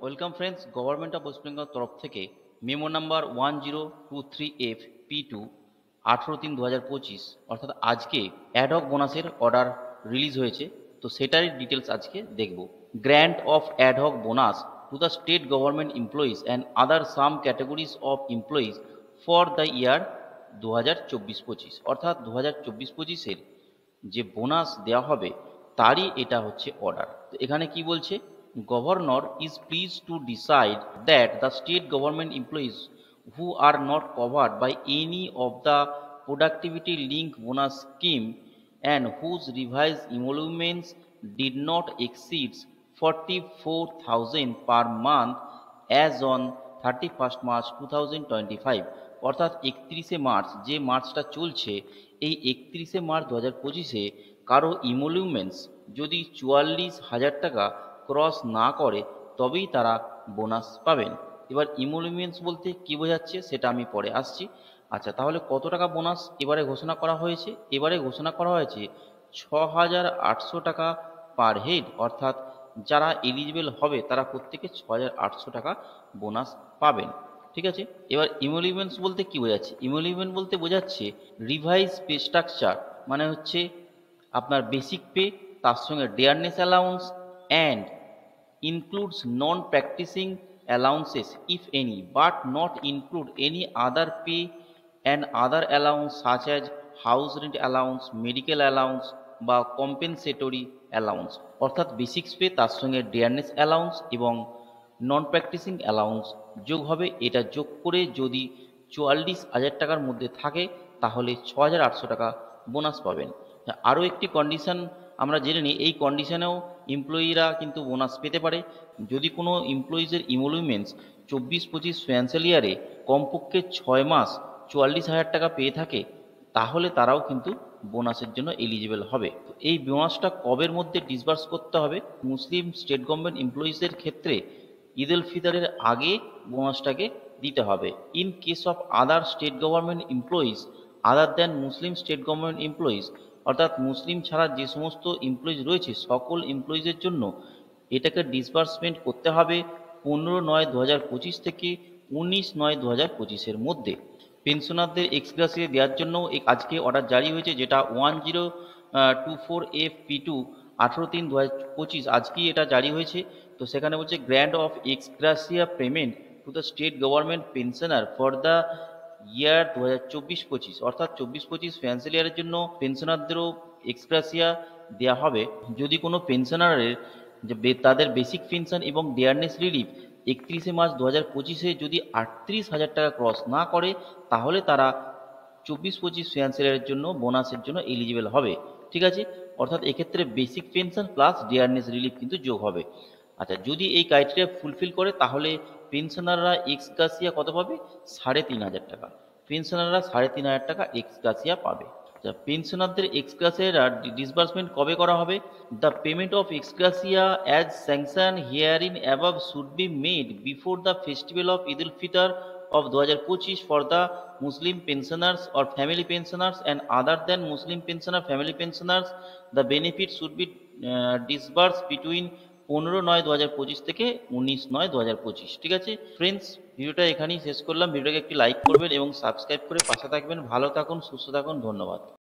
Welcome friends, government of West Bengal তরফ থেকে memo number 1023F P2 18/3/2025 অর্থাৎ আজকে অ্যাডহক বোনাসের অর্ডার রিলিজ হয়েছে। তো সেটারই ডিটেলস আজকে দেখব। Grant of ad hoc bonus two the state government employees and other some categories of employees for the year 2024-25 অর্থাৎ 2024-25-এর যে বোনাস দেওয়া হবে তারই এটা হচ্ছে অর্ডার। তো এখানে কি বলছে, governor is please to decide that the state government employees who are not covered by any of the productivity link bonus scheme and whose revised emoluments did not exceed 44,000 per month as on 31st March 2025 অর্থাৎ 31শে March, যে মার্চটা চলছে, এই 31শে March 2025-এ কারো ইমোলিউমেন্টস যদি 44,000 টাকা cross না করে তবেই তারা বোনাস পাবেন। এবার ইমোলিউমেন্টস বলতে কি বোঝাচ্ছে সেটা আমি পরে আসছি। আচ্ছা, তাহলে কত টাকা বোনাস এবারে ঘোষণা করা হয়েছে? এবারে ঘোষণা করা হয়েছে 6,800 টাকা পার হেড, অর্থাৎ যারা এলিজিবল হবে তারা প্রত্যেকে 6,800 টাকা বোনাস পাবেন। ঠিক আছে, এবার ইমোলিউমেন্টস বলতে কি বোঝাচ্ছে? ইমোলিউমেন্ট বলতে বোঝাচ্ছে রিভাইজ পে স্ট্রাকচার, মানে হচ্ছে আপনার বেসিক পে, তার সঙ্গে dearness allowance and includes non-practicing allowances if any, but not include any other pay and other allowance such as house rent allowance, medical allowance বা compensatory allowance। অর্থাৎ basics pay তার সঙ্গে dearness allowance এবং নন practising allowance যোগ হবে। এটা যোগ করে যদি 44,000 টাকার মধ্যে থাকে তাহলে 6,800 টাকা বোনাস পাবেন। আরও একটি কন্ডিশন আমরা জেনে নিই, এই কন্ডিশনেও এমপ্লয়িরা কিন্তু বোনাস পেতে পারে। যদি কোনো এমপ্লয়িজের ইমোলিউমেন্টস 24-25 ফিনান্সিয়াল ইয়ারে কমপক্ষে 6 মাস 44,000 টাকা পেয়ে থাকে তাহলে তারাও কিন্তু বোনাসের জন্য এলিজিবল হবে। তো এই বোনাসটা কবের মধ্যে ডিসবার্স করতে হবে? মুসলিম স্টেট গভর্নমেন্ট এমপ্লয়িজের ক্ষেত্রে ঈদ উল ফিতরের আগে বোনাসটাকে দিতে হবে। In case of other state government employees other than Muslim state government employees, অর্থাৎ মুসলিম ছাড়া যে সমস্ত এমপ্লয়িজ রয়েছে সকল এমপ্লয়িজের জন্য এটাকে ডিসবার্সমেন্ট করতে হবে 15/9/2025 থেকে 19/9/2025-এর মধ্যে। পেনশনারদের এক্সগ্রেসিয়া দেওয়ার জন্য আজকে অর্ডার জারি হয়েছে, যেটা 1024F P2 18/3/2025 আজকেই এটা জারি হয়েছে। তো সেখানে বলছে grant of ex gratia payment to the state government pensioner for the year 2024-25 অর্থাৎ 24-25 ফিনান্সিয়াল ইয়ারের জন্য পেনশনারদেরও এক্সগ্রেসিয়া দেওয়া হবে। যদি কোনো পেনশনারের যে তাদের বেসিক পেনশন এবং ডিয়ারনেস রিলিফ 31শে মার্চ 2025-এ যদি 38,000 টাকা ক্রস না করে তাহলে তারা 24-25 ফিনান্সিয়াল ইয়ারের জন্য বোনাসের জন্য এলিজিবল হবে। ঠিক আছে, অর্থাৎ এক্ষেত্রে basic pension plus dearness relief কিন্তু যোগ হবে। আচ্ছা, যদি এই ক্রাইটেরিয়া ফুলফিল করে তাহলে পেনশনাররা এক্সগ্রেসিয়া কত পাবে? 3,500 টাকা। পেনশনাররা 3,500 টাকা এক্সগ্রেসিয়া পাবে। আচ্ছা, পেনশনারদের এক্সগ্রেসিয়া ডিসবার্সমেন্ট কবে করা হবে? The payment of ex gratia as sanction herein above should be made before the festival of Eid ul Fitr of 2025 for the Muslim pensioners or family pensioners and other than Muslim pensioner family pensioners. The benefit should be disbursed between 15/9/2025 থেকে 19/9/2025। ঠিক আছে friends, ভিডিওটা এখানেই শেষ করলাম। ভিডিওটাকে একটি like করবেন এবং সাবস্ক্রাইব করে পাশে থাকবেন। ভালো থাকুন, সুস্থ থাকুন, ধন্যবাদ।